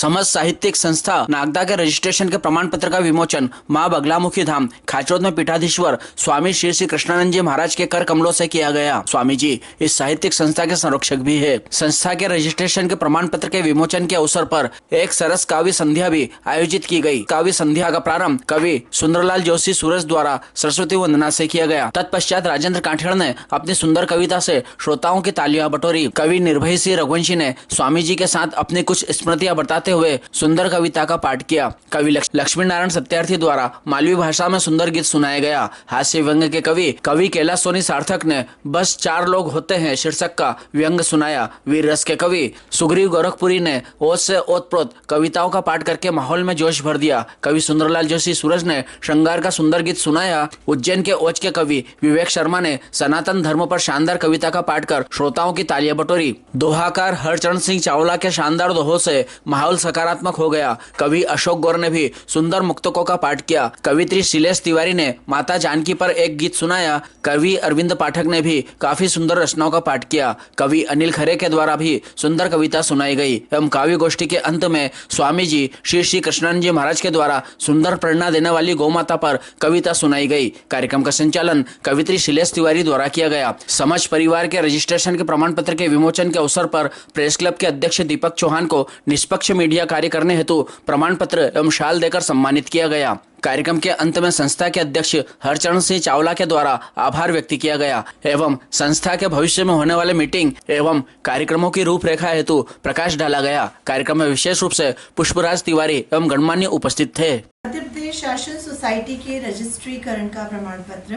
समस्त साहित्यिक संस्था नागदा के रजिस्ट्रेशन के प्रमाण पत्र का विमोचन मां बगलामुखी धाम खाचरोद में पीठाधीश्वर स्वामी श्री श्री कृष्णानंद जी महाराज के कर कमलों से किया गया। स्वामी जी इस साहित्यिक संस्था के संरक्षक भी है। संस्था के रजिस्ट्रेशन के प्रमाण पत्र के विमोचन के अवसर पर एक सरस काव्य संध्या भी आयोजित की गई। काव्य संध्या का प्रारंभ कवि सुंदरलाल जोशी सूरज द्वारा सरस्वती वंदना से किया गया। तत्पश्चात राजेंद्र काठियाड़ ने अपनी सुंदर कविता से श्रोताओं की तालियां बटोरी। कवि निर्भय सिंह रघुवंशी ने स्वामी जी के साथ अपनी कुछ स्मृतियां बताते हुए सुंदर कविता का पाठ किया। कवि लक्ष्मी नारायण सत्यार्थी द्वारा मालवी भाषा में सुंदर गीत सुनाया गया। हास्य व्यंग के कवि कैलाश सोनी सार्थक ने बस 4 लोग होते हैं शीर्षक का व्यंग सुनाया। वीर रस के कवि सुग्रीव गोरखपुरी ने ओत से ओतप्रोत कविताओं का पाठ करके माहौल में जोश भर दिया। कवि सुंदरलाल जोशी सूरज ने श्रृंगार का सुंदर गीत सुनाया। उज्जैन के ओच के कवि विवेक शर्मा ने सनातन धर्म पर शानदार कविता का पाठ कर श्रोताओं की तालियां बटोरी। दोहाकार हरचरण सिंह चावला के शानदार दोहों से माहौल सकारात्मक हो गया। कवि अशोक गौर ने भी सुंदर मुक्तकों का पाठ किया। कवित्री शिलेश तिवारी ने माता जानकी पर एक गीत सुनाया। कवि अरविंद पाठक ने भी काफी सुंदर रचनाओं का पाठ किया। कवि अनिल खरे के द्वारा भी सुंदर कविता सुनाई गई एवं काव्य गोष्ठी के अंत में स्वामी जी श्री श्री कृष्णानंद जी महाराज के द्वारा सुंदर प्रेरणा देने वाली गौ माता पर कविता सुनाई गई। कार्यक्रम का संचालन कवित्री शिलेश तिवारी द्वारा किया गया। समाज परिवार के रजिस्ट्रेशन के प्रमाण पत्र के विमोचन के अवसर पर प्रेस क्लब के अध्यक्ष दीपक चौहान को निष्पक्ष मीडिया कार्य करने हेतु प्रमाण पत्र एवं शाल देकर सम्मानित किया गया। कार्यक्रम के अंत में संस्था के अध्यक्ष हरचरण सिंह चावला के द्वारा आभार व्यक्त किया गया एवं संस्था के भविष्य में होने वाले मीटिंग एवं कार्यक्रमों की रूपरेखा हेतु प्रकाश डाला गया। कार्यक्रम में विशेष रूप से पुष्पराज तिवारी एवं गणमान्य उपस्थित थे। मध्य प्रदेश शासन सोसाइटी के रजिस्ट्रीकरण का प्रमाण पत्र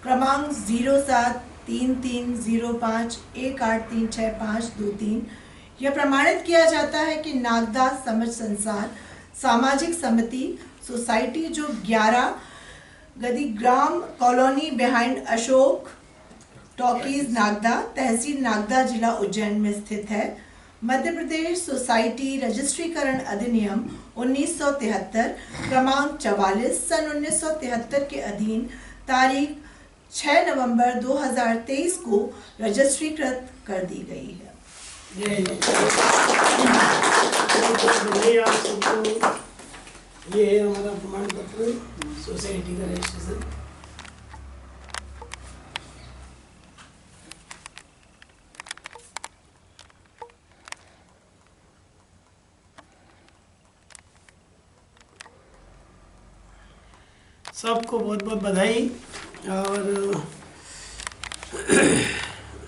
क्रमांक 07330518365323 यह प्रमाणित किया जाता है कि नागदा समझ संसार सामाजिक समिति सोसाइटी जो 11 Gadi Gram colony behind Ashok talkies Nagda तहसील नागदा जिला उज्जैन में स्थित है। मध्य प्रदेश सोसाइटी रजिस्ट्रीकरण अधिनियम 1973 क्रमांक 44 सन 1973 के अधीन तारीख 6 नवंबर 2023 को रजिस्ट्रीकृत कर दी गई है। ये है हमारा प्रमाण पत्र सोसाइटी का रजिस्ट्रेशन। सबको बहुत बहुत बधाई और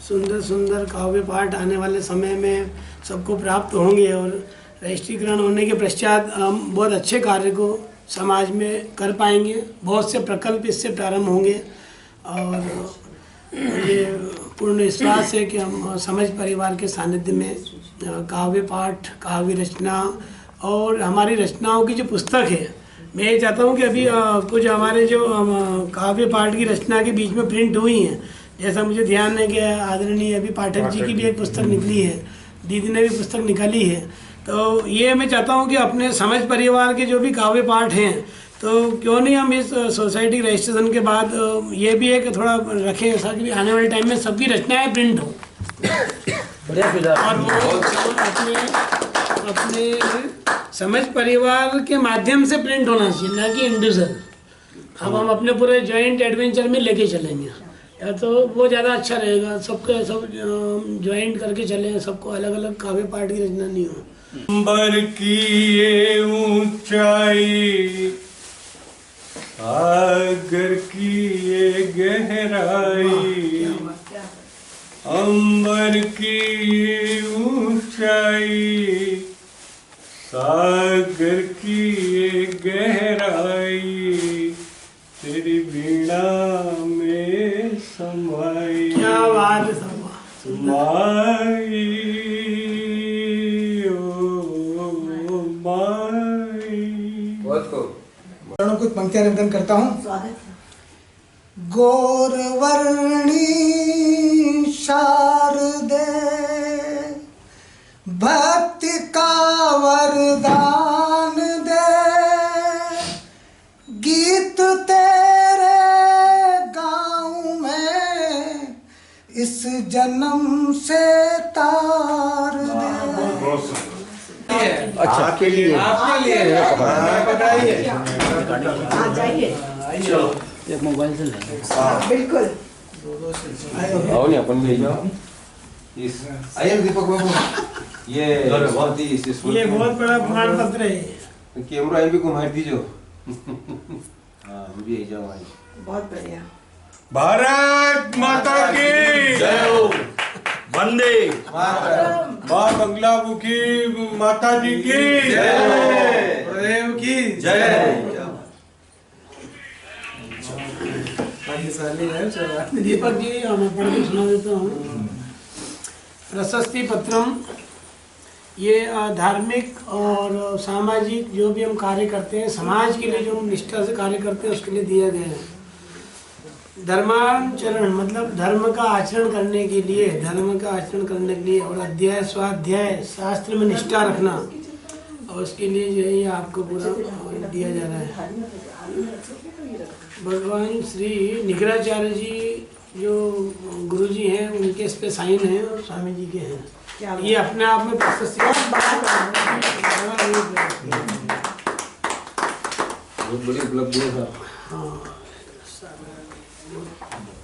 सुंदर सुंदर काव्य पाठ आने वाले समय में सबको प्राप्त होंगे और रजिस्ट्रीकरण होने के पश्चात हम बहुत अच्छे कार्य को समाज में कर पाएंगे। बहुत से प्रकल्प इससे प्रारंभ होंगे और ये पूर्ण विश्वास है कि हम समझ परिवार के सानिध्य में काव्य पाठ काव्य रचना और हमारी रचनाओं की जो पुस्तक है, मैं ये चाहता हूँ कि अभी कुछ हमारे जो काव्य पाठ की रचना के बीच में प्रिंट हुई हैं, जैसा मुझे ध्यान है कि आदरणीय अभी पाठक जी की भी एक पुस्तक निकली है, दीदी ने भी पुस्तक निकाली है। तो ये मैं चाहता हूँ कि अपने समझ परिवार के जो भी काव्य पाठ हैं तो क्यों नहीं हम इस सोसाइटी रजिस्ट्रेशन के बाद ये भी एक थोड़ा रखें ऐसा कि आने वाले टाइम में सबकी रचनाएं प्रिंट हों और वो अपने समझ परिवार के माध्यम से प्रिंट होना चाहिए, ना कि इंडिविजुअल। अब हम अपने पूरे जॉइंट एडवेंचर में लेके चलेंगे या तो वो ज़्यादा अच्छा रहेगा। सबको सब ज्वाइंट करके चलें, सबको अलग अलग काव्य पाठ की रचना नहीं हो। अंबर की ये ऊंचाई सागर की ये गहराई, अंबर की ये ऊंचाई सागर की ये गहराई, तेरी वीणा में समाई। क्या बात है समाई कुछ पंक्तियां निवेदन करता हूँ। गौरवर्णी शारदे भक्ति का वरदान दे, गीत तेरे गाँव में इस जन्म से तार दे। आपके लिए पकड़ाइए। हाँ जाइए एक मोबाइल से ले बिल्कुल। आओ नहीं अपन भी जाओ। आइए दीपक बाबू, ये बहुत ही ये बहुत बड़ा प्रमाण पत्र है। कैमरा भी घुमा दीजिए। हाँ हम भी जाओ आज। बहुत बढ़िया। भारत माता की जय हो। वंदे माँ बंगला मुखी माता जी की जय। गुरुदेव की जय। दीपक जी मैं पढ़ के सुना देता हूँ। प्रशस्ति पत्रम, ये धार्मिक और सामाजिक जो भी हम कार्य करते हैं, समाज के लिए जो हम निष्ठा से कार्य करते हैं उसके लिए दिया गया है। धर्माचरण मतलब धर्म का आचरण करने के लिए, और अध्याय स्वाध्याय शास्त्र में निष्ठा रखना, और उसके लिए जो है ये आपको पूरा दिया जा रहा है। भगवान श्री निगराचार्य जी जो गुरु जी हैं उनके इस पे साइन है और स्वामी जी के हैं। ये अपने आप में प्रशस्ति बहुत बड़ी उपलब्धि है। हाँ,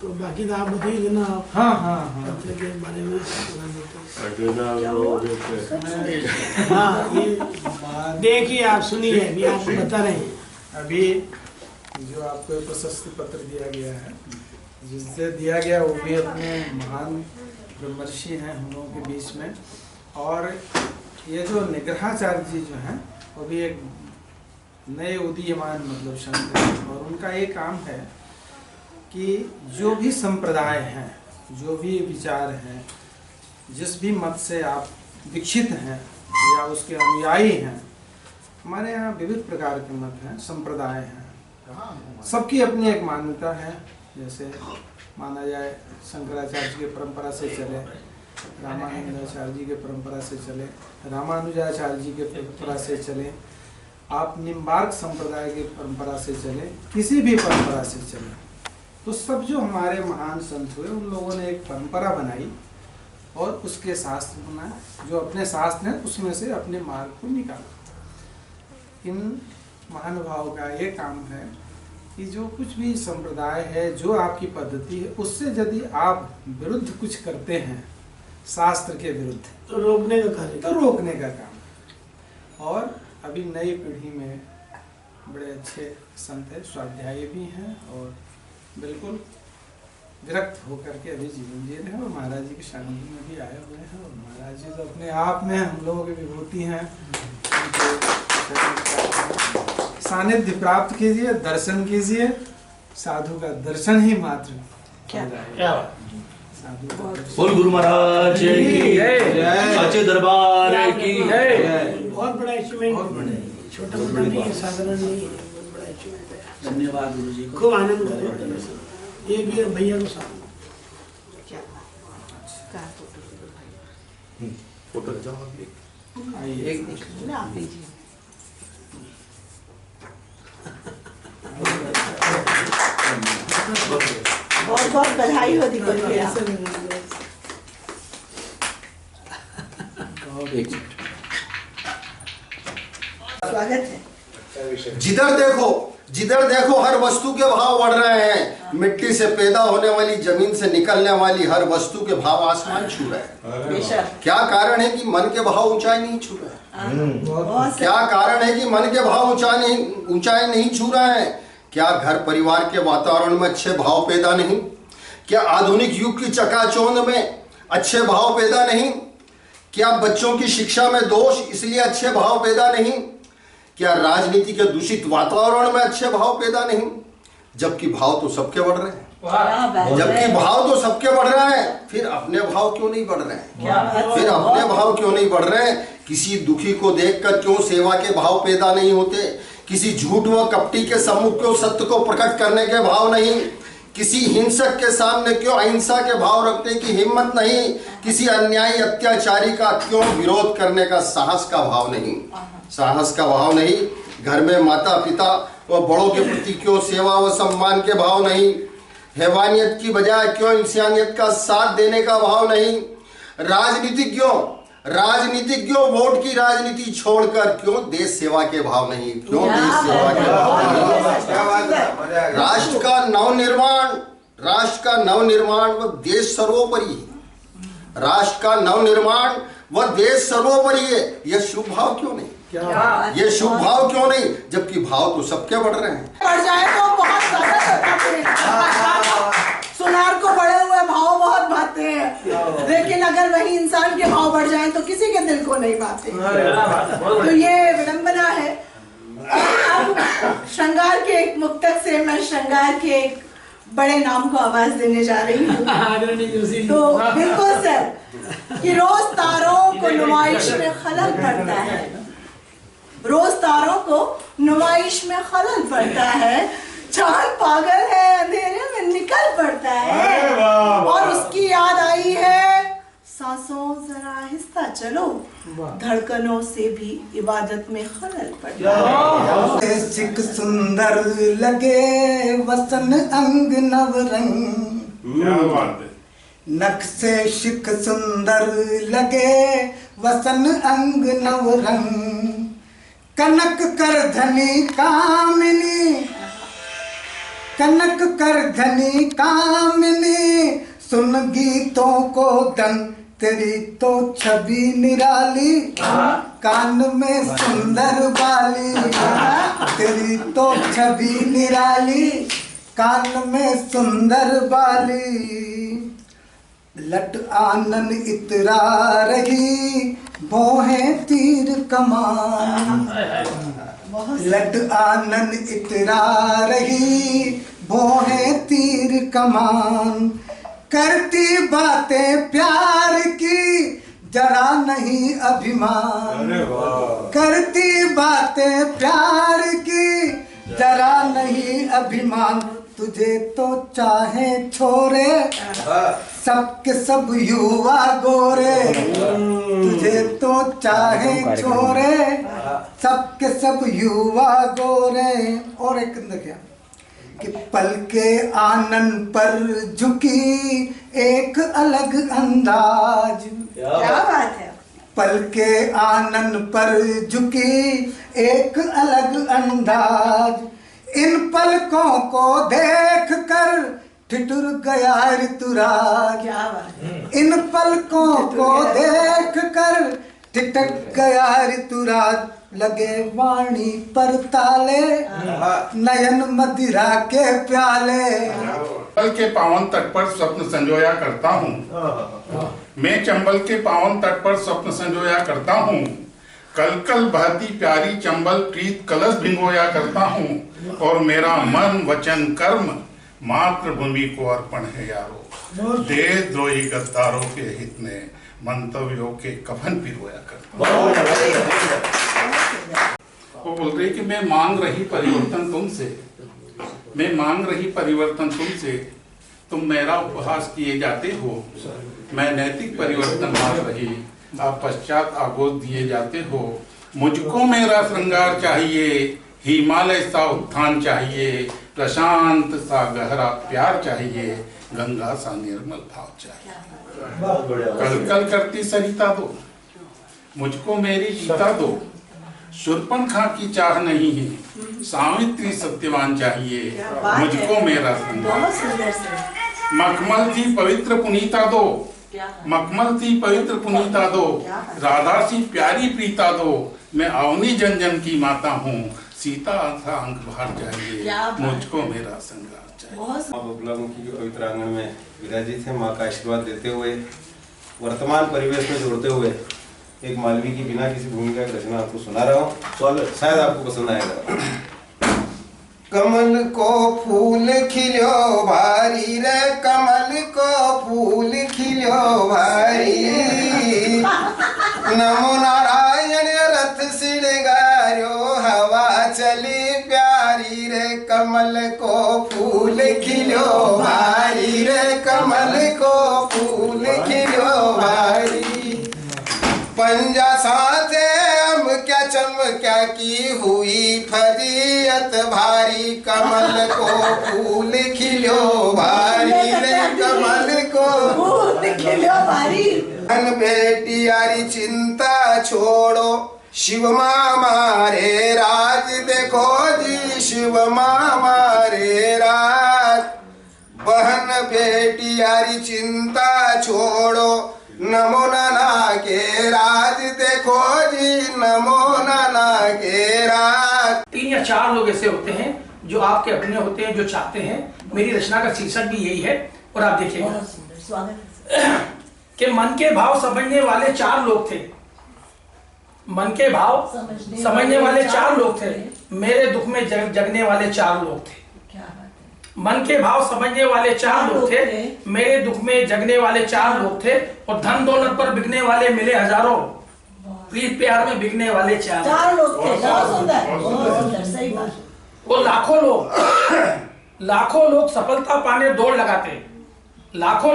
तो बाकी तो आप बताइए देना आप। हाँ पत्र के बारे में हाँ, ये देखिए आप सुनिए, अभी आप बता रहे हैं। अभी जो आपको प्रशस्ति पत्र दिया गया है, जिससे दिया गया वो भी अपने महान ब्रह्मर्षि हैं हम लोगों के बीच में। और ये जो निग्रहाचार्य जी जो हैं वो भी एक नए उदीयमान मतलब संत हैं, और उनका एक काम है कि जो भी संप्रदाय हैं, जो भी विचार हैं, जिस भी मत से आप दीक्षित हैं या उसके अनुयायी हैं, हमारे यहाँ विविध प्रकार के मत हैं, संप्रदाय हैं, सबकी अपनी एक मान्यता है। जैसे माना जाए शंकराचार्य जी के परंपरा से चले, रामानुजाचार्य जी के परंपरा से चले, रामानुजाचार्य जी के परंपरा से चले, आप निम्बार्क संप्रदाय के परंपरा से चले, किसी भी परंपरा से चले, तो सब जो हमारे महान संत हुए उन लोगों ने एक परंपरा बनाई और उसके शास्त्र बनाए, जो अपने शास्त्र हैं उसमें से अपने मार्ग को निकाला। इन महानुभावों का ये काम है कि जो कुछ भी संप्रदाय है, जो आपकी पद्धति है, उससे यदि आप विरुद्ध कुछ करते हैं शास्त्र के विरुद्ध, तो रोकने का कार्य, तो रोकने का काम है। और अभी नई पीढ़ी में बड़े अच्छे संत हैं, स्वाध्यायी भी हैं और बिल्कुल विरक्त होकर के अभी जीवन जी रहे हैं, और महाराज जी के सानिध्य में भी आए हुए हैं। और महाराज जी तो अपने आप में हम लोगों की विभूति हैं। सानिध्य प्राप्त कीजिए, दर्शन कीजिए, साधु का दर्शन ही मात्र क्या साधु का दर्शन। बोल गुरु महाराज की जय। सच्चे दरबार की जय। बहुत बड़ा अचीवमेंट, छोटा मोटा नहीं है, साधारण नहीं है, बहुत बड़ा अचीवमेंट है। धन्यवाद गुरु जी को। खूब आनंद करें। ये भी है भैया को साथ फोटो जाओ आइए एक बहुत बहुत बधाई हो दीपक भैया। स्वागत है। जिधर देखो हर वस्तु के भाव बढ़ रहे हैं। मिट्टी से पैदा होने वाली, जमीन से निकलने वाली हर वस्तु के भाव आसमान छू रहे हैं। बेशक। क्या कारण है कि मन के भाव ऊंचाई नहीं छू रहे हैं? बहुत क्या कारण है कि मन के भाव ऊंचाई नहीं छू रहे हैं? क्या घर परिवार के वातावरण में अच्छे भाव पैदा नहीं? क्या आधुनिक युग की चकाचौंध में अच्छे भाव पैदा नहीं? क्या बच्चों की शिक्षा में दोष इसलिए अच्छे भाव पैदा नहीं? क्या राजनीति के दूषित वातावरण में अच्छे भाव पैदा नहीं? जबकि भाव तो सबके बढ़ रहे हैं। जबकि भाव तो सबके बढ़ रहे हैं, फिर अपने भाव क्यों नहीं बढ़ रहे हैं? फिर अपने भाव क्यों नहीं बढ़ रहे हैं? किसी दुखी को देखकर क्यों सेवा के भाव पैदा नहीं होते? किसी झूठ व कपटी के सम्मुख क्यों सत्य को प्रकट करने के भाव नहीं? किसी हिंसक के सामने क्यों अहिंसा के भाव रखने की हिम्मत नहीं? किसी अन्यायी अत्याचारी का क्यों विरोध करने का साहस का भाव नहीं? साहस का भाव नहीं। घर में माता पिता व बड़ों के प्रति क्यों सेवा व सम्मान के भाव नहीं? हैवानियत की बजाय क्यों इंसानियत का साथ देने का भाव नहीं? राजनीतिज्ञों राजनीतिज्ञों वोट की राजनीति छोड़कर क्यों देश सेवा के भाव नहीं, क्यों देश सेवा के भाव नहीं। राष्ट्र का नवनिर्माण व देश सर्वोपरि है। राष्ट्र का नवनिर्माण व देश सर्वोपरि है। यह शुभ भाव क्यों नहीं, ये शुभ भाव क्यों नहीं, जबकि भाव तो सबके बढ़ रहे हैं। बढ़ जाए तो बहुत ज्यादा सुनार को बढ़े हुए भाव बहुत भाते हैं, लेकिन अगर वही इंसान के भाव बढ़ जाएं तो किसी के दिल को नहीं भाते। तो ये विडंबना है। अब श्रृंगार के एक मुक्तक से मैं श्रृंगार के एक बड़े नाम को आवाज देने जा रही हूँ। तो बिल्कुल सर कि रोज तारों को नुमाइश में खलल पड़ता है, रोज तारों को नुमाइश में खलल पड़ता है, चांद पागल है अंधेरे में निकल पड़ता है, और उसकी याद आई है सांसों जरा आहिस्ता चलो, धड़कनों से भी इबादत में खलल पड़ता है। सिख सुंदर लगे वसन अंग नवरंग, क्या बात है। नक्शे शिख सुंदर लगे वसन अंग नवरंग, कनक कर धनी कामिनी, कनक कर धनी कामिनी, सुन गीतों को दन, तेरी तो छवि निराली, कान में सुंदर बाली, तेरी तो छवि निराली, कान में सुंदर बाली। लट आनन इतरा रही बोहे तीर कमान, लट आनन इतरा रही बोहे तीर कमान, करती बातें प्यार की जरा नहीं अभिमान, करती बातें प्यार की जरा नहीं अभिमान, तुझे तो चाहे छोरे सबके सब युवा गोरे, तुझे तो चाहे छोरे सबके सब युवा गोरे। और एक क्या कि पल के आनन पर झुकी एक अलग अंदाज, क्या बात है। पल के आनन पर झुकी एक अलग अंदाज, इन पलकों को देख कर ठिठुर गया ऋतुराज, क्या बात है। इन पलकों को देख कर ठिठक गया ऋतुराज, लगे वाणी पर ताले नयन मदिरा के प्याले। चंबल के पावन तट पर स्वप्न संजोया करता हूँ, मैं चंबल के पावन तट पर स्वप्न संजोया करता हूँ, कल कल बहती प्यारी चंबल प्रीत कलश भिंगोया करता हूँ, और मेरा मन वचन कर्म मातृभूमि को अर्पण है यारो, देशद्रोही गद्दारों के हित में मंतव्यों के कफन पिरोया करता हूँ। वो बोल रही कि मैं मांग रही परिवर्तन तुमसे, मैं मांग रही परिवर्तन तुमसे, तुम मेरा उपहास किए जाते हो, मैं नैतिक परिवर्तन मांग रही, आप पश्चात आगोश दिए जाते हो, मुझको मेरा श्रृंगार चाहिए, हिमालय सा उत्थान चाहिए, प्रशांत सा गहरा प्यार चाहिए, गंगा सा निर्मल भाव चाहिए। कल कल करती सरिता दो, मुझको मेरी गीता दो, शूर्पणखा की चाह नहीं है, सावित्री सत्यवान चाहिए, मुझको मेरा श्रृंगार। मखमल थी पवित्र पुनीता दो, मखमल थी पवित्र पुनीता दो, राधा सी प्यारी प्रीता दो, मैं अवनी जन जन की माता हूँ, सीता था अंक भार चाहिए, मुझको मेरा श्रृंगार चाहिए। माँ बगलामुखी के पवित्र आंगन में विराजित है, माँ का आशीर्वाद देते हुए वर्तमान परिवेश में जोड़ते हुए एक मालवी की बिना किसी भूमिका की रचना आपको सुना रहा हूँ, शायद आपको पसंद आएगा। कमल को फूल खिलो भारी रे, कमल को फूल खिलो भारी, नमो नारायण रथ सिड़गारो, हवा चली प्यारी रे, कमल को फूल खिलो भारी रे, कमल को फूल खिलो भारी, पंजा साथे हम क्या चमक्या की हुई फजीयत भारी, कमल को फूल खिलो भारी रे, कमल को फूल खिलो भारी। धन बेटी यारी चिंता छोड़ो, शिव मामा रे राज देखो जी, शिव मामा रे राज। बहन बेटी यारी चिंता छोड़ो, नमो नाना के राज देखो जी, नमो नाना के राज। 3 या 4 लोग ऐसे होते हैं जो आपके अपने होते हैं, जो चाहते हैं। मेरी रचना का शीर्षक भी यही है। और आप देखिएगा कि मन के भाव समझने वाले 4 लोग थे। मन के भाव समझने वाले 4 लोग थे। मेरे दुख में जगने वाले 4 लोग थे। मन के भाव समझने वाले 4 लोग थे। मेरे दुख में जगने वाले 4 लोग थे। और धन दौलत पर बिकने वाले मिले हजारों, प्रीत प्यार में बिकने वाले 4 लोग थे। सही बात। वो लाखों लोग सफलता पाने दौड़ लगाते। लाखों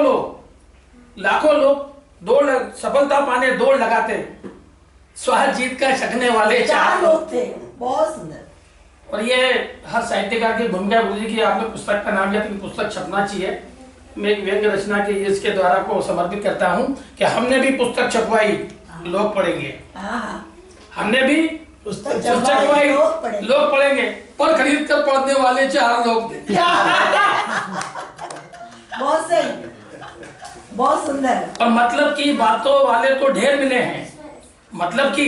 लोग सफलता पाने दौड़ लगाते। स्वाद जीत का चखने वाले 4 लोग थे। बहुत सुंदर। और ये हर साहित्यकार की भूमिका बोली कि आपने पुस्तक का नाम दिया तो पुस्तक छपना चाहिए। मैं एक व्यंग्य रचना के इसके द्वारा को समर्पित करता हूँ कि हमने भी पुस्तक छपवाई, लोग पढ़ेंगे। हमने भी पुस्तक छपवाई, लोग पढ़ेंगे। पर खरीद कर पढ़ने वाले 4 लोग थे। बहुत सही, बहुत सुंदर। और मतलब की बातों वाले तो ढेर मिले हैं। मतलब की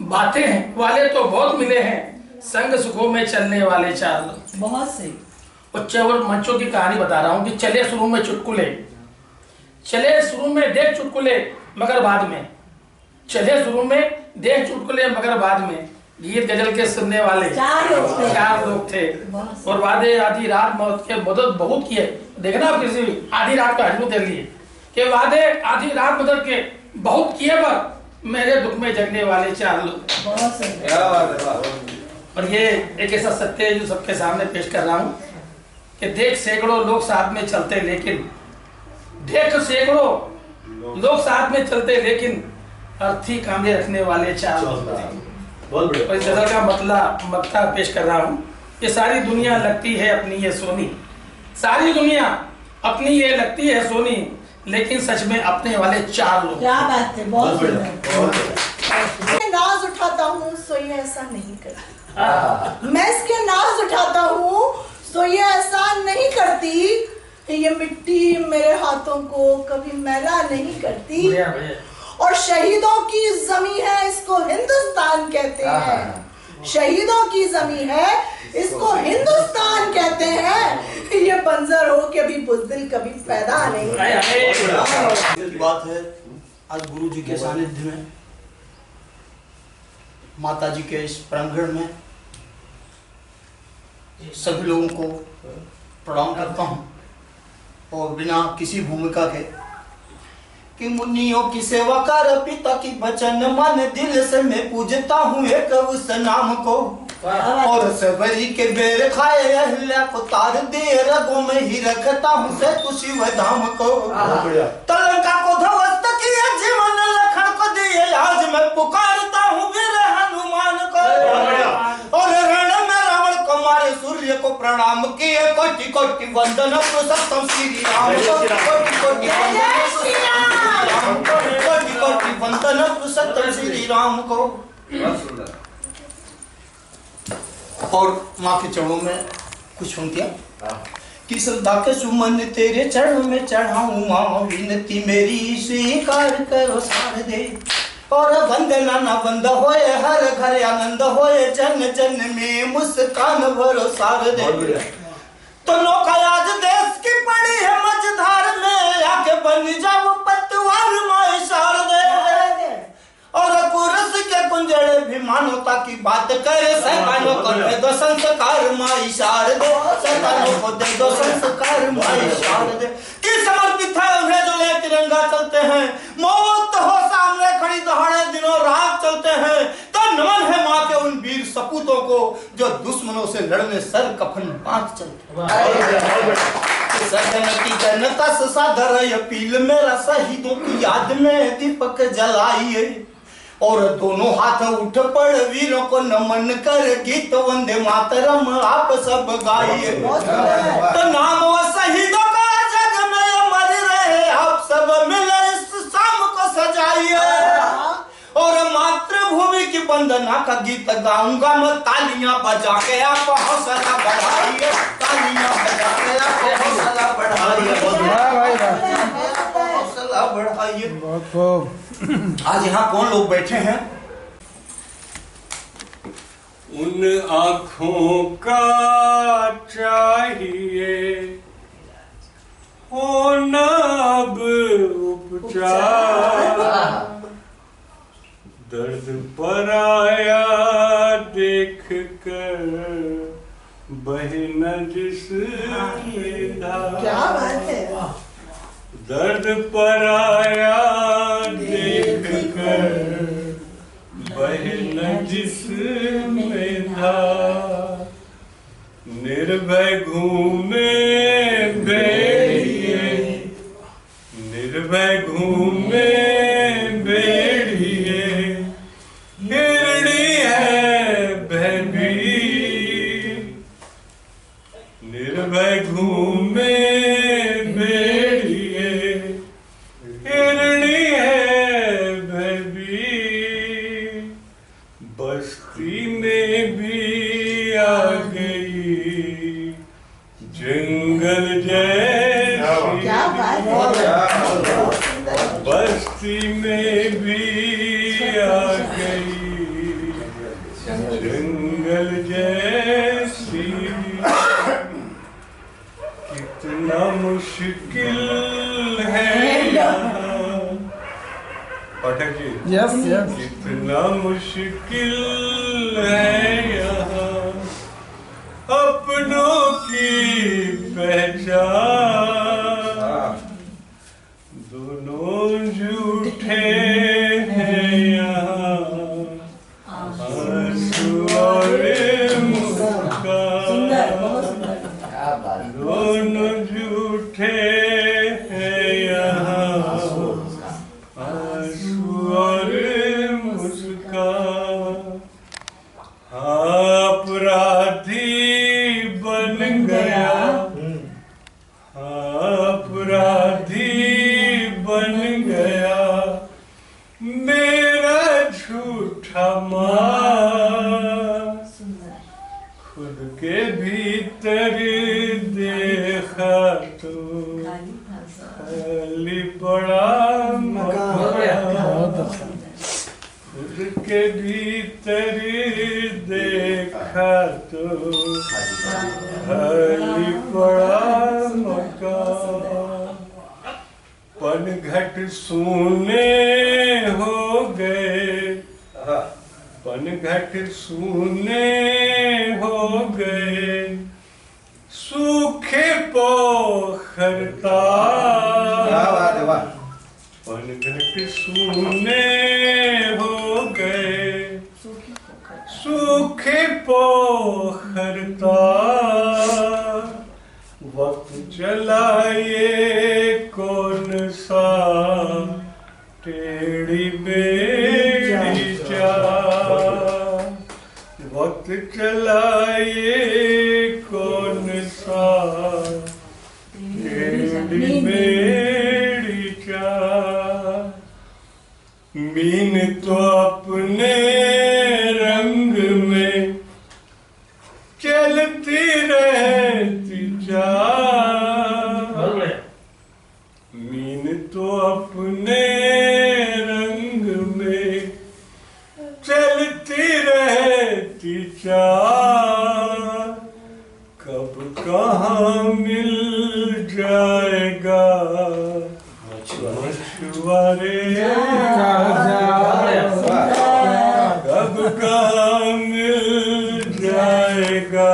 बातें वाले तो बहुत मिले हैं। संग सुखों में चलने वाले 4 लोग। बहुत सही। और मंचों की कहानी बता रहा हूँ कि चले शुरू में चुटकुले, चले शुरू में देख चुटकुले मगर बाद में, चले शुरू में देख चुटकुले मगर बाद में। गीत गजल के सुनने वाले 4 लोग थे। और वादे आधी रात मौत के मदद बहुत किए। देखना आप किसी आधी रात का हजू दे लिए कि वादे आधी रात मदद के बहुत किए, पर मेरे दुख में जगने वाले 4 लोग। और ये एक ऐसा सत्य है जो सबके सामने पेश कर रहा हूँ कि देख सैकड़ों लोग साथ में चलते, लेकिन देख सैकड़ों लोग साथ में चलते, लेकिन अर्थी कांधे रखने वाले 4 लोग थे। और इस गजल का मक्ता पेश कर रहा हूँ कि सारी दुनिया लगती है अपनी ये सोनी, सारी दुनिया अपनी ये लगती है सोनी, लेकिन सच में अपने वाले 4 लोग। क्या बात है, बहुत सुंदर। नाज उठाता हूँ सो ये ऐसा नहीं करती। मैं इसके नाज उठाता हूँ सो ये ऐसा नहीं करती। ये मिट्टी मेरे हाथों को कभी मैला नहीं करती। और शहीदों की जमी है, इसको हिंदुस्तान कहते हैं। शहीदों की जमी है, इसको हिंदुस्तान कहते हैं। ये बंजर हो के भी बुज़दिल कभी पैदा नहीं। बात है आज गुरु जी के सानिध्य में, माता जी के इस प्रांगण में सभी लोगों को प्रणाम करता हूँ। और बिना किसी भूमिका के कि मुनियों की सेवा कर पिता की वचन मन दिल से मैं पूजता हूँ एक उस नाम को। और सबरी के बेर खाए अहिल्या को तार दिए रगों में ही रखता हूँ से तु शिव धाम को। तलंका को ध्वस्त किया जीवन लखन को दिए, आज मैं पुकारता हूँ वीर हनुमान को। और रण में रावण को मारे सूर्य को प्रणाम किए, कोटि कोटि वंदन पुरुषोत्तम श्री राम को। कोटि कोटि वंदन पुरुषोत्तम श्री राम को। और माँ के चरणों में कुछ पंक्तियां कि श्रद्धा के सुमन तेरे चरणों में चढ़ाऊं माँ, विनती मेरी स्वीकार करो शारदे। और वंदना न बंद होए हर घर आनंद होए, जन जन में मुस्कान भरो शारदे। तो नौका आज देश की पड़ी है मझधार में, आके बन जाओ पतवार माए शारदे। और कुरस के कुंजड़े भी मानवता की बात करे, शैतानों को दे दो संस्कार माई शारदे। शैतानों को दे दो संस्कार माई शारदे। कि समर्पित है उन्हें जो ले तिरंगा चलते हैं, मौत हो सामने खड़ी दहाड़े दिनों रात चलते हैं। तो नमन है माँ के उन वीर सपूतों को जो दुश्मनों से लड़ने सर कफन बांध चलते हैं। सदनती जनता से सादर अपील मेरा शहीदों की याद में दीपक जलाइए। और दोनों हाथ उठ पड़ वीरों को नमन कर, गीत वंदे मातरम आप सब गाइए। तो नाम व शहीदों का जग में अमर रहे, आप सब मिले इस शाम को बजाइए और मातृभूमि की वंदना का गीत गाऊंगा मैं। तालियां बजा के आप हौसला बढ़ाइए, तालियां बजा के आप हौसला बढ़ाइए, हौसला बढ़ाइए। बहुत खूब। आज यहाँ कौन लोग बैठे हैं? उन आँखों का चाहिए होना अब उपचार, दर्द पर आया देख कर बहे न जिसमें धार। क्या बात है। दर्द पर आया देख कर बहे न जिसमें धार। निर्भय घूमे भेड़िए, निर्भय घूमे भेड़िए, हिरणी है भयभीत। निर्भय घूमे भेड़िए, हिरणी है भयभीत। बस्ती में भी आ गई जंगल जैसी, क्या बात है। बस्ती में भी आ गई जंगल जैसी। कितना मुश्किल है यहाँ, पाठक जी। Yes yes. कितना मुश्किल है यहाँ अपनों की पहचान। दोनों झूठे हैं यहाँ आंसू और मुस्कान। दोनों झूठे हैं यहाँ आंसू और मुस्कान। अपराधी बन गया, अपराधी बन गया मेरा झूठा मान। खुद के भीतर देखा तो खाली पड़ा मकान। खुद के भीतर देखा तो खाली पड़ा मकान। पनघट सूने हो गए, पनघट सूने हो गए सूखे पोखर ताल। पनघट सूने हो गए सूखे पोखर ताल। वक्त चला ये कौन सा टेढ़ी बेड़ी चाल। वक्त चला ये कौन सा टेढ़ी बेड़ी चाल। मीन तो अपने रंग में चलती रहती चाल। मीन तो अपने रंग में चलती रहती चाल। कब कहाँ मिल जाएगा मछुआरे, कब कहाँ मिल जाएगा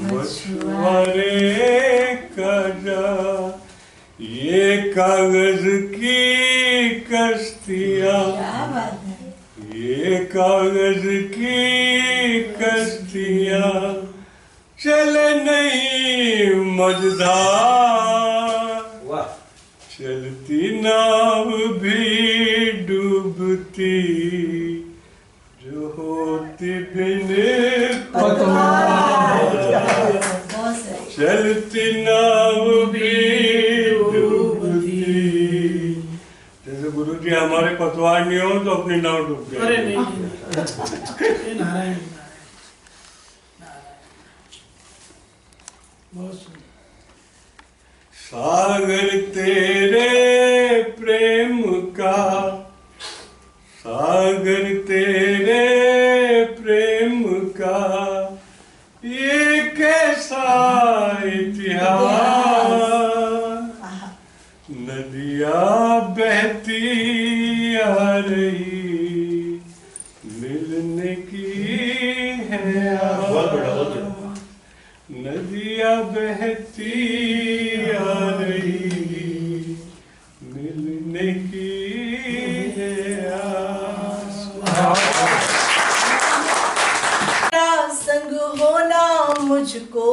मछुआरे का जाल। ये कागज की कश्तियाँ, ये कागज की कश्तियाँ चले नहीं मझधार। चलती नाव भी डूबती जो होती बिन पतवार। चलती नाव भी डूबती। जैसे गुरु जी हमारे पतवार नहीं हो तो अपनी नाव डूब जाए। अरे नहीं, ये नारायण बहुत सुंदर। सागर तेरे प्रेम का, सागर तेरे प्रेम का, ये कैसा इतिहास। नदियाँ बहती आ रही, मिलने की है आस। नदियाँ बहती आ रही, मिलने की है आस। तेरा संग होना मुझको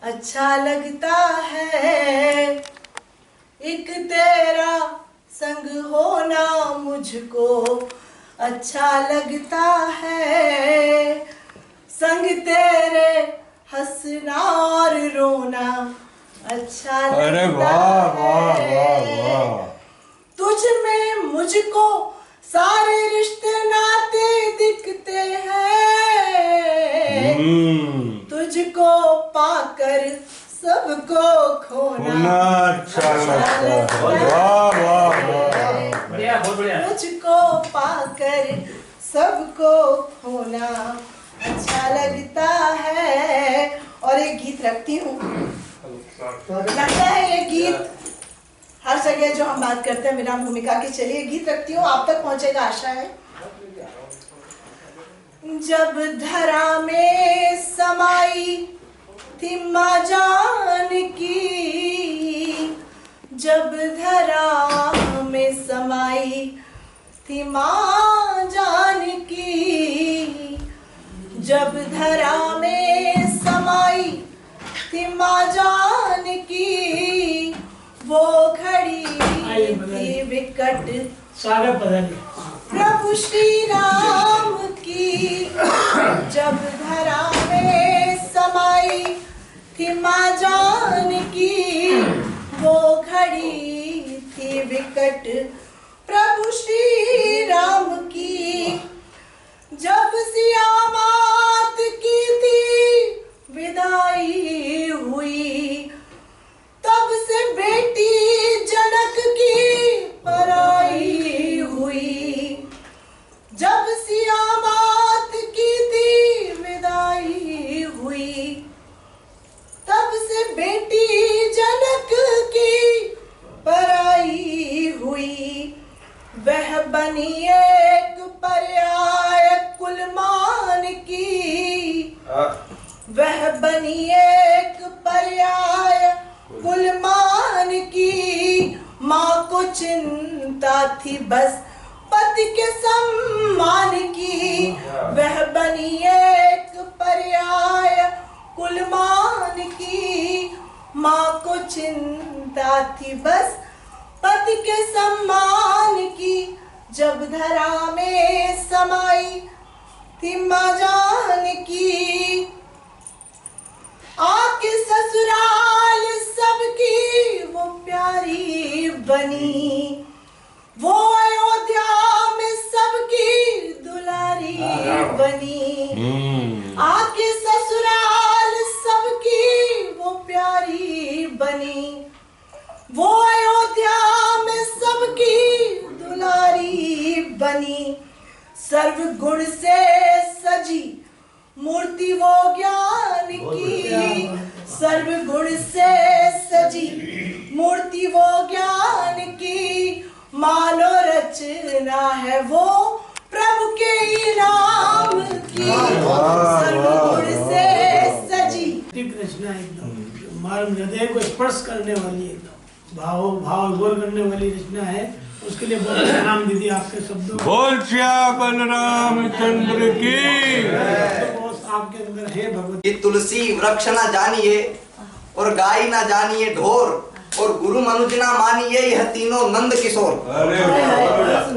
अच्छा लगता है, एक तेरा संग होना मुझको अच्छा लगता है, संग तेरे हंसना और रोना अच्छा लगता है। अरे वाह वाह वाह वाह। तुझ में मुझको सारे रिश्ते नाते दिखते हैं, तुझको पाकर सबको खोना अच्छा लगता है। वाह वाह वाह। मुझको पाकर सबको खोना अच्छा लगता है। और एक गीत रखती हूँ, लगता है ये गीत हर जगह जो हम बात करते हैं विराम भूमिका की, चलिए गीत रखती हूँ, आप तक पहुंचेगा आशा है। जब धरा में समाई थी माँ जान की, जब धरा में समाई थी माँ जान की, जब धरा में समाई थी माँ जान की, वो घड़ी थी विकट प्रभु श्री राम की, जब धरा में समाई थी माँ जान की, वो घड़ी थी विकट प्रभु श्री राम की, जब सिया मात की थी विदाई हुई, तब से बेटी जनक की पराई हुई, जब सिया मात की थी विदाई हुई, तब से बेटी जनक की पराई हुई, वह बनी एक पर्याय कुलमान की, वह बनी एक पर्याय कुलमान की, माँ को चिंता थी बस पति के सम्मान की, वह बनी एक पर्याय कुलमान की, माँ को चिंता थी बस पति के सम्मान की, जब धरा में समाई थी माँ जान की, आके ससुराल सबकी वो प्यारी बनी, वो अयोध्या में सबकी दुलारी बनी, आके ससुराल सबकी वो प्यारी बनी, वो अयोध्या में सबकी दुलारी बनी, सर्व गुण से सजी मूर्ति वो ज्ञान की, सर्व गुण से सजी मूर्ति वो ज्ञान की, मानो रचना है वो प्रभु के ही नाम की, सर्व गुण से सजी रचना एकदम हमारे हृदय को स्पर्श करने वाली, एकदम भाव गोल करने वाली रचना है। उसके लिए बहुत प्रणाम दीदी आपके शब्दों। बोल श्या बलराम चंद्र की। आपके अंदर है भगवत। कि तुलसी वृक्ष ना जानिए और गाय ना जानिए ढोर, और गुरु मनुज ना मानिए यह तीनों नंद किशोर।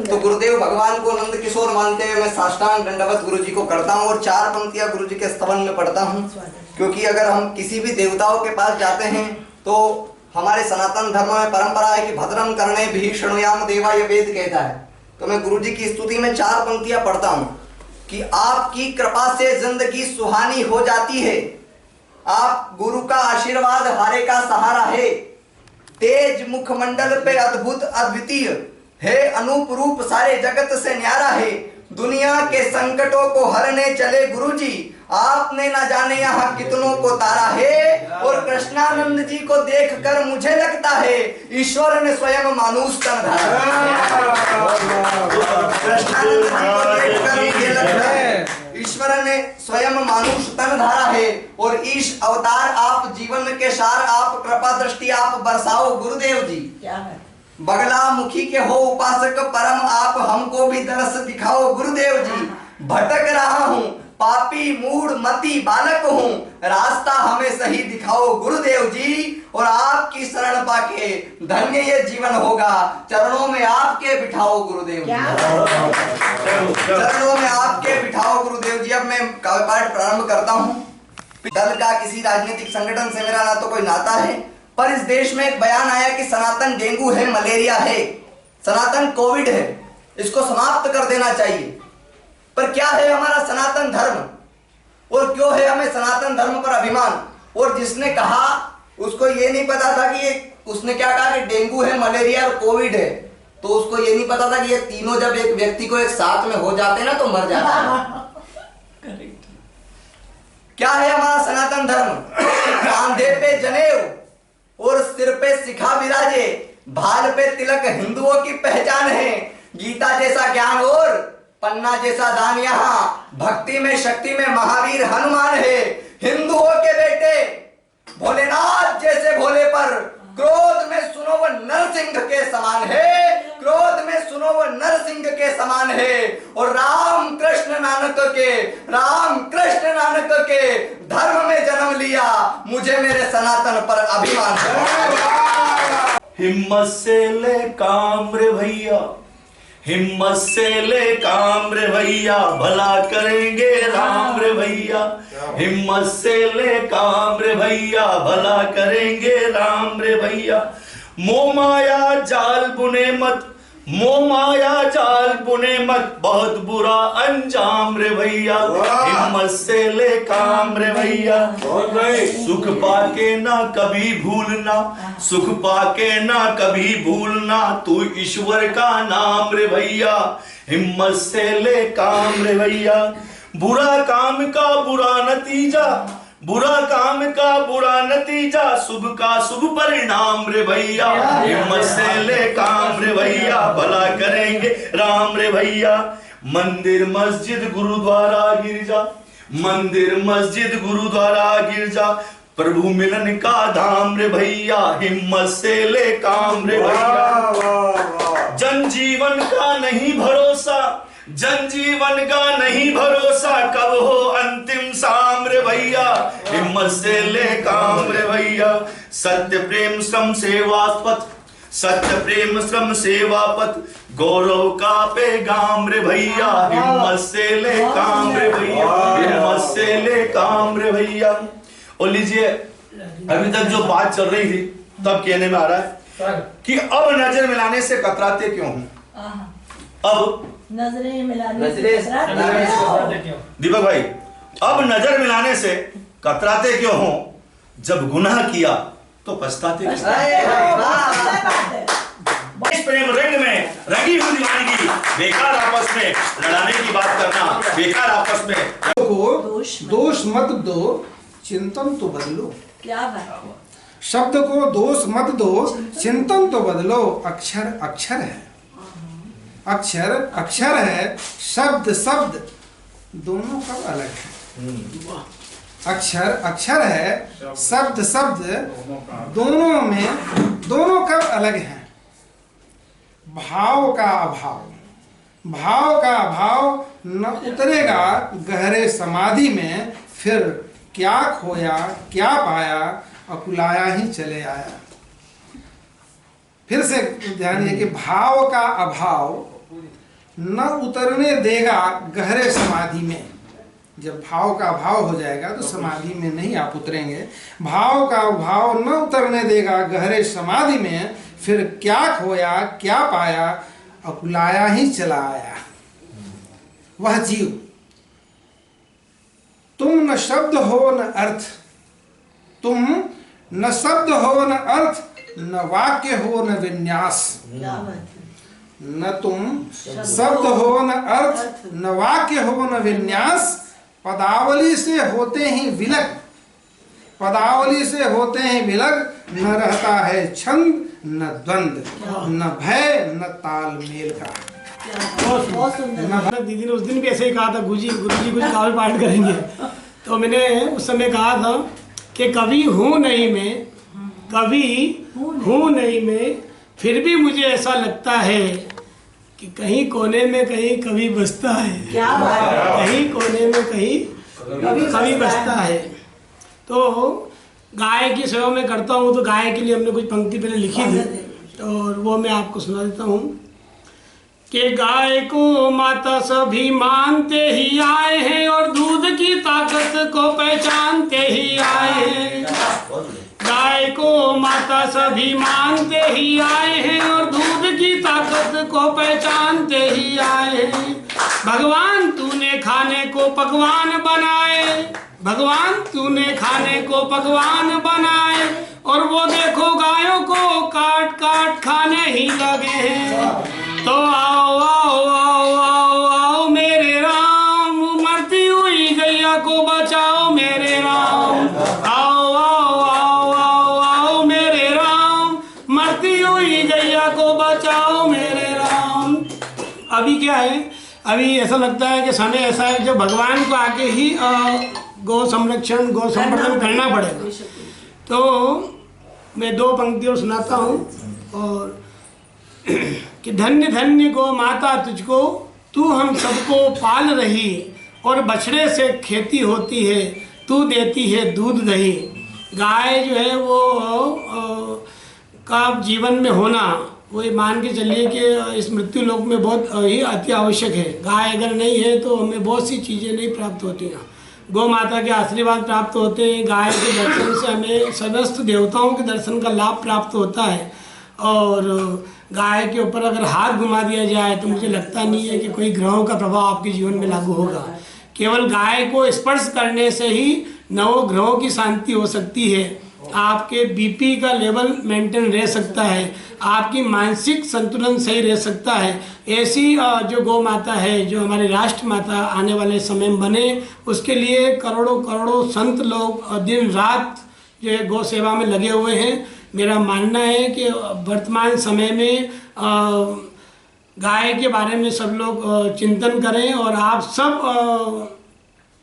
तो गुरुदेव भगवान को नंद किशोर मानते हुए मैं साष्टांग दंडवत गुरु जी को करता हूँ और 4 पंक्तियां गुरु जी के स्तवन में पढ़ता हूँ। क्योंकि अगर हम किसी भी देवताओं के पास जाते हैं तो हमारे सनातन धर्म में परंपरा है कि भद्रम करणे भी शृणुयाम देवा, ये वेद कहता है। तो मैं गुरु जी की स्तुति में 4 पंक्तियां पढ़ता हूं कि आपकी कृपा से जिंदगी सुहानी हो जाती है, आप गुरु का आशीर्वाद हारे का सहारा है, तेज मुखमंडल पे अद्भुत अद्वितीय है, अनूप रूप सारे जगत से न्यारा है, दुनिया के संकटों को हरने चले गुरुजी, आपने ना जाने यहाँ कितनों को तारा है। और कृष्णानंद जी को देखकर मुझे लगता है ईश्वर ने स्वयं मानुष तन धारा। कृष्णानंद जी को देखकर मुझे लगता है ईश्वर ने स्वयं मानुष तन धारा है। और ईश अवतार आप जीवन के सार, आप कृपा दृष्टि आप बरसाओ गुरुदेव जी। क्या है? बगला मुखी के हो उपासक परम, आप हमको भी दरस दिखाओ गुरुदेव जी। भटक रहा हूँ, पापी मूढ़ मती बालक हूँ, रास्ता हमें सही दिखाओ गुरुदेव जी। और आपकी शरण पाके धन्य ये जीवन होगा, चरणों में आपके बिठाओ गुरुदेव जी, चरणों में आपके बिठाओ गुरुदेव जी। अब मैं काव्य पाठ प्रारंभ करता हूँ। दल का किसी राजनीतिक संगठन से मेरा ना तो कोई नाता है, पर इस देश में एक बयान आया कि सनातन डेंगू है, मलेरिया है, सनातन कोविड है, इसको समाप्त कर देना चाहिए। पर क्या है हमारा सनातन धर्म और क्यों है हमें सनातन धर्म पर अभिमान? और जिसने कहा उसको ये नहीं पता था कि ये, उसने क्या कहा कि डेंगू है, मलेरिया और कोविड है, तो उसको ये नहीं पता था कि ये तीनों जब एक व्यक्ति को एक साथ में हो जाते ना तो मर जाता है। क्या है हमारा सनातन धर्म? कांधे पे जनेऊ और सिर पे शिखा विराजे, भाल पे तिलक हिंदुओं की पहचान है, गीता जैसा ज्ञान और पन्ना जैसा दान, यहाँ भक्ति में शक्ति में महावीर हनुमान है। हिंदुओं के बेटे भोलेनाथ जैसे भोले पर क्रोध में सुनो वो नरसिंह के समान है, क्रोध में सुनो वो नरसिंह के समान है। और राम कृष्ण नानक के धर्म में जन्म लिया, मुझे मेरे सनातन पर अभिमान है। हिम्मत से ले काम रे भैया, हिम्मत से ले काम रे भैया, भला करेंगे राम रे भैया। हिम्मत से ले काम रे भैया, भला करेंगे राम रे भैया। मोह माया जाल बुने मत, मोह माया जाल बुने मत, बहुत बुरा अंजाम रे भैया। हिम्मत से ले काम रे भैया, सुख पाके ना कभी भूलना, सुख पाके ना कभी भूलना, तू ईश्वर का नाम रे भैया। हिम्मत से ले काम रे भैया, बुरा काम का बुरा नतीजा, बुरा काम का बुरा नतीजा, शुभ का शुभ परिणाम रे भैया। हिम्मत से ले काम रे भैया, भला करेंगे राम रे भैया। मंदिर मस्जिद गुरुद्वारा गिरजा, मंदिर मस्जिद गुरुद्वारा गिरजा, प्रभु मिलन का धाम रे भैया। हिम्मत से ले काम रे भैया। जनजीवन का नहीं भरोसा, जनजीवन का नहीं भरोसा, कब हो अंतिम शाम रे भैया। हिम्मत से ले काम रे भैया। सत्य प्रेम श्रम सेवापथ, सत्य प्रेम श्रम सेवापथ, गौरव का पैगाम रे भैया। हिम्मत से ले काम रे भैया, हिम्मत से ले काम रे भैया। और लीजिए, अभी तक जो बात चल रही थी तब कहने में आ रहा है कि अब नजर मिलाने से कतराते क्यों हूं? अब नजरें मिलाने दीपक भाई, अब नजर मिलाने से कतराते क्यों हो? जब गुनाह किया तो पछताते क्यों? इस प्रेम रंग में रंगी हुई दीवानगी, बेकार आपस में लड़ाने की बात करना, बेकार आपस में को दोष मत दो, चिंतन तो बदलो। क्या बात है? शब्द को दोष मत दो, चिंतन तो बदलो। अक्षर अक्षर है, अक्षर अक्षर है, शब्द शब्द दोनों कब अलग है? अक्षर अक्षर है, शब्द शब्द दोनों कब अलग हैं? भाव का अभाव, भाव का अभाव न उतरेगा गहरे समाधि में, फिर क्या खोया क्या पाया, अकुलाया ही चले आया। फिर से ध्यान है कि भाव का अभाव न उतरने देगा गहरे समाधि में, जब भाव का अभाव हो जाएगा तो समाधि में नहीं आप उतरेंगे। भाव का भाव न उतरने देगा गहरे समाधि में, फिर क्या खोया क्या पाया, अकुलाया ही चला आया वह जीव। तुम न शब्द हो न अर्थ, तुम न शब्द हो न अर्थ, न वाक्य हो न विन्यास। न तुम शब्द हो न अर्थ, न वाक्य हो न विन्यास, पदावली से होते ही विलग, पदावली से होते हैं विलग, न रहता है छंद न द्वंद, न भय न तालमेल का। दीदी ने उस दिन भी ऐसे ही कहा था, गुरुजी कुछ काव्य पाठ करेंगे, तो मैंने उस समय कहा था कि कवि हूँ नहीं मैं, कवि हूँ नहीं मैं, फिर भी मुझे ऐसा लगता है कि कहीं कोने में कहीं कवि बसता है, कहीं कोने में कहीं कवि बसता है। तो गाय की सेवा में करता हूँ, तो गाय के लिए हमने कुछ पंक्ति पहले लिखी थी और वो मैं आपको सुना देता हूँ कि गाय को माता सभी मानते ही आए हैं और दूध की ताकत को पहचानते ही आए हैं। गाय को माता सभी मानते ही आए हैं और दूध की ताकत को पहचानते ही आए हैं। भगवान तूने खाने को पकवान बनाए, भगवान तूने खाने को पकवान बनाए, और वो देखो गायों को काट काट खाने ही लगे हैं। तो आओ आओ आओ आओ आओ मेरे राम, मरती हुई गैया को बचाओ मेरे राम। आओ आओ आओ आओ आओ मेरे राम, मरती हुई गैया को बचाओ मेरे राम। अभी क्या है, अभी ऐसा लगता है कि समय ऐसा है जो भगवान को आके ही गौ संरक्षण गौ संवर्धन करना पड़ेगा। तो मैं दो पंक्तियों सुनाता हूँ और कि धन्य धन्य गौ माता तुझको, तू हम सबको पाल रही, और बछड़े से खेती होती है, तू देती है दूध दही। गाय जो है वो का जीवन में होना, वो मान के चलिए कि इस मृत्यु लोक में बहुत ही अति आवश्यक है। गाय अगर नहीं है तो हमें बहुत सी चीज़ें नहीं प्राप्त होती हैं। गौ माता के आशीर्वाद प्राप्त होते हैं, गाय के दर्शन से हमें समस्त देवताओं के दर्शन का लाभ प्राप्त होता है। और गाय के ऊपर अगर हाथ घुमा दिया जाए तो मुझे लगता नहीं है कि कोई ग्रहों का प्रभाव आपके जीवन में लागू होगा। केवल गाय को स्पर्श करने से ही 9 ग्रहों की शांति हो सकती है, आपके बीपी का लेवल मेंटेन रह सकता है, आपकी मानसिक संतुलन सही रह सकता है। ऐसी जो गौ माता है, जो हमारी राष्ट्र माता आने वाले समय में बने, उसके लिए करोड़ों करोड़ों संत लोग दिन रात जो है गौ सेवा में लगे हुए हैं। मेरा मानना है कि वर्तमान समय में गाय के बारे में सब लोग चिंतन करें, और आप सब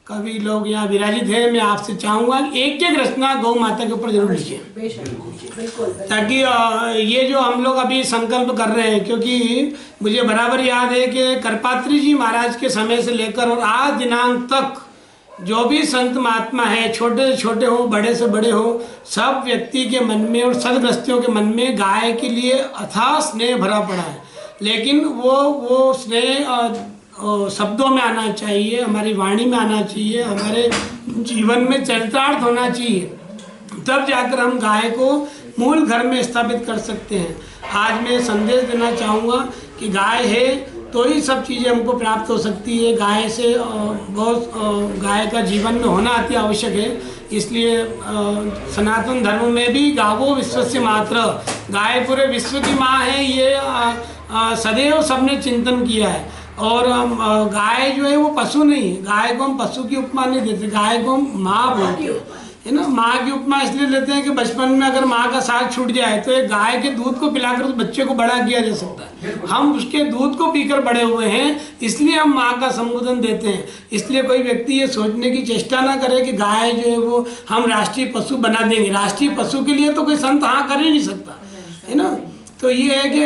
कभी लोग यहाँ विराजित हैं, मैं आपसे चाहूँगा एक एक रचना गौ माता के ऊपर जरूर लिखिए, ताकि ये जो हम लोग अभी संकल्प कर रहे हैं, क्योंकि मुझे बराबर याद है कि करपात्री जी महाराज के समय से लेकर और आज दिनांक तक जो भी संत महात्मा है, छोटे से छोटे हो बड़े से बड़े हो, सब व्यक्ति के मन में और सदग्रस्तियों के मन में गाय के लिए अथाह स्नेह भरा पड़ा है। लेकिन वो स्नेह शब्दों में आना चाहिए, हमारी वाणी में आना चाहिए, हमारे जीवन में चरितार्थ होना चाहिए, तब जाकर हम गाय को मूल घर में स्थापित कर सकते हैं। आज मैं संदेश देना चाहूँगा कि गाय है तो ही सब चीज़ें हमको प्राप्त हो सकती है। गाय से बहुत गाय का जीवन में होना अति आवश्यक है। इसलिए सनातन धर्म में भी गावो विश्वस्य मात्र, गाय पूरे विश्व की माँ है, ये सदैव सबने चिंतन किया है। और गाय जो है वो पशु नहीं है, गाय को हम पशु की उपमा नहीं देते, गाय को हम माँ बोलते हैं, है ना। माँ की उपमा इसलिए लेते हैं कि बचपन में अगर माँ का साग छूट जाए तो एक गाय के दूध को पिलाकर उस बच्चे को बड़ा किया जा सकता है। हम उसके दूध को पीकर बड़े हुए हैं, इसलिए हम माँ का संबोधन देते हैं। इसलिए कोई व्यक्ति ये सोचने की चेष्टा ना करे कि गाय जो है वो हम राष्ट्रीय पशु बना देंगे। राष्ट्रीय पशु के लिए तो कोई संत हाँ कर ही नहीं सकता, है ना। तो ये है कि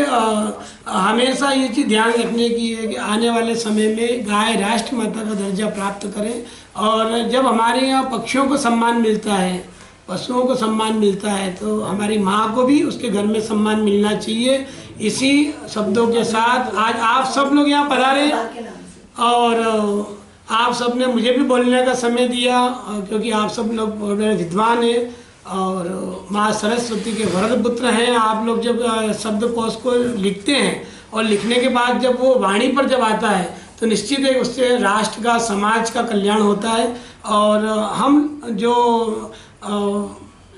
हमेशा ये चीज़ ध्यान रखने की है कि आने वाले समय में गाय राष्ट्र माता का दर्जा प्राप्त करें। और जब हमारे यहाँ पक्षियों को सम्मान मिलता है, पशुओं को सम्मान मिलता है, तो हमारी माँ को भी उसके घर में सम्मान मिलना चाहिए। इसी शब्दों के साथ आज आप सब लोग यहाँ पधारे और आप सब ने मुझे भी बोलने का समय दिया, क्योंकि आप सब लोग बड़े विद्वान हैं और माँ सरस्वती के वरद पुत्र हैं। आप लोग जब शब्दकोश को लिखते हैं और लिखने के बाद जब वो वाणी पर जब आता है तो निश्चित है उससे राष्ट्र का, समाज का कल्याण होता है। और हम जो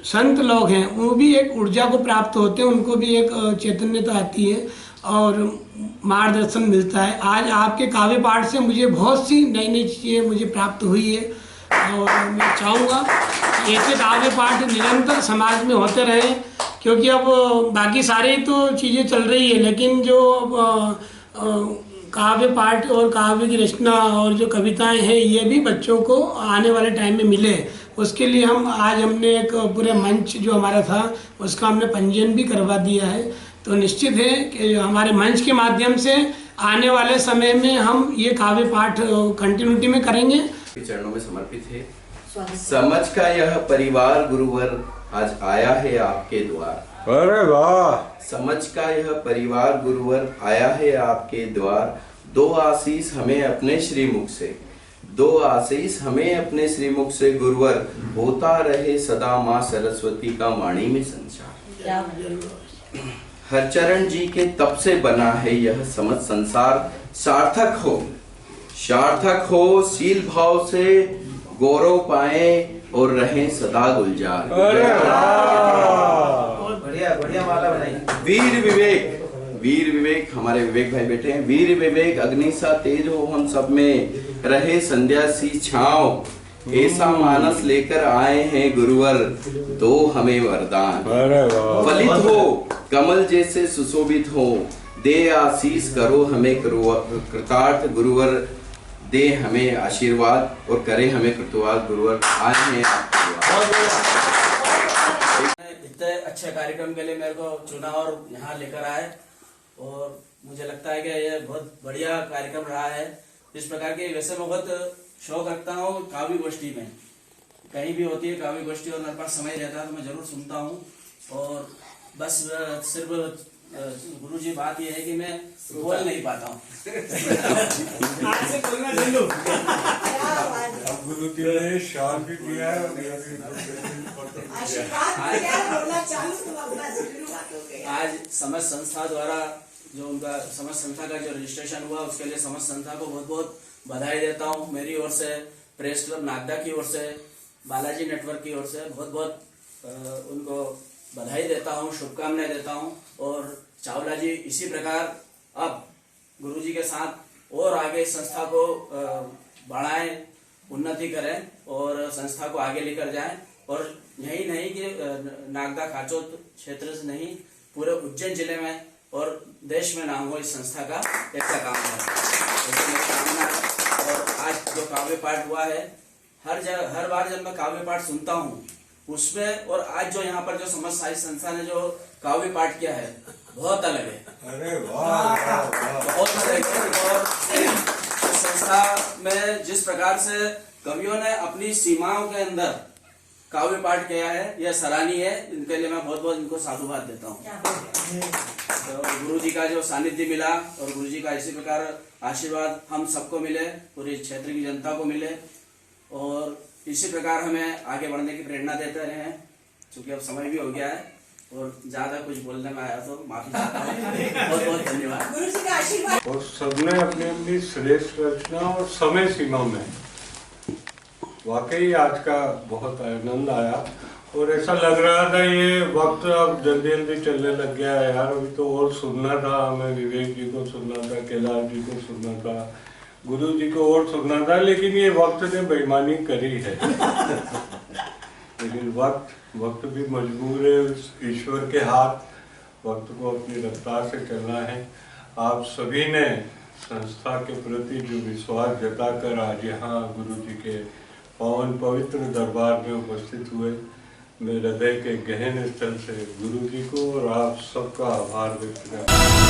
संत लोग हैं वो भी एक ऊर्जा को प्राप्त होते हैं, उनको भी एक चैतन्यता आती है और मार्गदर्शन मिलता है। आज आपके काव्य पाठ से मुझे बहुत सी नई नई चीज़ें मुझे प्राप्त हुई है और मैं चाहूँगा ऐसे काव्य पाठ निरंतर समाज में होते रहे, क्योंकि अब बाकी सारी तो चीज़ें चल रही है, लेकिन जो काव्य पाठ और काव्य की रचना और जो कविताएं हैं ये भी बच्चों को आने वाले टाइम में मिले, उसके लिए हमने एक पूरे मंच जो हमारा था उसका हमने पंजीयन भी करवा दिया है। तो निश्चित है कि हमारे मंच के माध्यम से आने वाले समय में हम ये काव्य पाठ कंटिन्यूटी में करेंगे। चरणों में समर्पित है। समझ का यह परिवार गुरुवर आज आया है आपके द्वार। अरे वाह! समझ का यह परिवार गुरुवर आया है आपके द्वार। दो आशीष हमें अपने श्रीमुख से, दो आशीष हमें अपने श्रीमुख से गुरुवर, होता रहे सदा माँ सरस्वती का वाणी में संचार। हरचरण जी के तप से बना है यह समझ संसार। सार्थक हो शील भाव से गौरव पाए और रहे सदा गुलजार। बढ़िया माला बनाई। वीर विवेक हमारे विवेक भाई बैठे हैं। वीर विवेक अग्नि सा तेज हो हम सब में, रहे संध्या सी छाँव। ऐसा मानस लेकर आए हैं गुरुवर, दो हमें वरदान। फलित हो कमल जैसे सुशोभित हो, दे आशीष करो हमें कृतार्थ गुरुवर, दे हमें आशीर्वाद और करे हमें कृतवाद गुरुवर। आए हैं इतने अच्छे कार्यक्रम के लिए मेरे को चुना और यहाँ लेकर आए, और मुझे लगता है कि ये बहुत बढ़िया कार्यक्रम रहा है। इस प्रकार के वैसे मैं बहुत शौक रखता हूँ काव्य गोष्ठी में, कहीं भी होती है काव्य गोष्ठी और मेरे पास समय रहता है तो मैं जरूर सुनता हूँ। और बस सिर्फ गुरुजी बात यह है कि मैं बोल नहीं पाता हूँ। गुरु जी ने शाल भी दिया है। आज समझ संस्था द्वारा जो उनका समझ संस्था का जो रजिस्ट्रेशन हुआ उसके लिए समझ संस्था को बहुत बहुत बधाई देता हूँ। मेरी ओर से, प्रेस क्लब नागदा की ओर से, बालाजी नेटवर्क की ओर से बहुत बहुत उनको बधाई देता हूँ, शुभकामनाएं देता हूँ। और चावला जी इसी प्रकार अब गुरुजी के साथ और आगे इस संस्था को बढ़ाएं, उन्नति करें और संस्था को आगे लेकर जाएं। और यही नहीं कि नागदा खाचोत क्षेत्र से नहीं, पूरे उज्जैन जिले में और देश में नाम हो इस संस्था का, ऐसा काम है। और आज जो काव्य पाठ हुआ है, हर बार जब मैं काव्य पाठ सुनता हूँ उसमें, और आज जो यहाँ पर जो समझ साहित्य संस्था ने जो काव्य पाठ किया है बहुत अलग है। अरे वाह! बहुत अलग है। और इस संस्था में जिस प्रकार से कवियों ने अपनी सीमाओं के अंदर काव्य पाठ किया है यह सराहनीय है। इनके लिए मैं बहुत बहुत इनको साधुवाद देता हूँ। तो गुरु जी का जो सानिध्य मिला और गुरु जी का इसी प्रकार आशीर्वाद हम सबको मिले, पूरे क्षेत्र की जनता को मिले, और इसी प्रकार हमें आगे बढ़ने की प्रेरणा देते रहे। क्योंकि अब समय भी हो गया है और ज्यादा कुछ बोलने में आया तो माफी चाहता हूँ। बहुत बहुत धन्यवाद। गुरु जी का आशीर्वाद। और सबने अपनी अपनी श्रेष्ठ रचना और समय सीमा में वाकई आज का बहुत आनंद आया। और ऐसा लग रहा था ये वक्त अब जल्दी जल्दी चलने लग गया है यार, अभी तो और सुनना था, हमें विवेक जी को सुनना था, कैलाश जी को सुनना था, गुरु जी को और सुनना था, लेकिन ये वक्त ने बेईमानी करी है। लेकिन वक्त भी मजबूर है, ईश्वर के हाथ, वक्त को अपनी रफ्तार से चलना है। आप सभी ने संस्था के प्रति जो विश्वास जताकर आज यहाँ गुरु जी के पावन पवित्र दरबार में उपस्थित हुए, मैं हृदय के गहन स्थल से गुरु जी को और आप सबका आभार व्यक्त करता हूँ।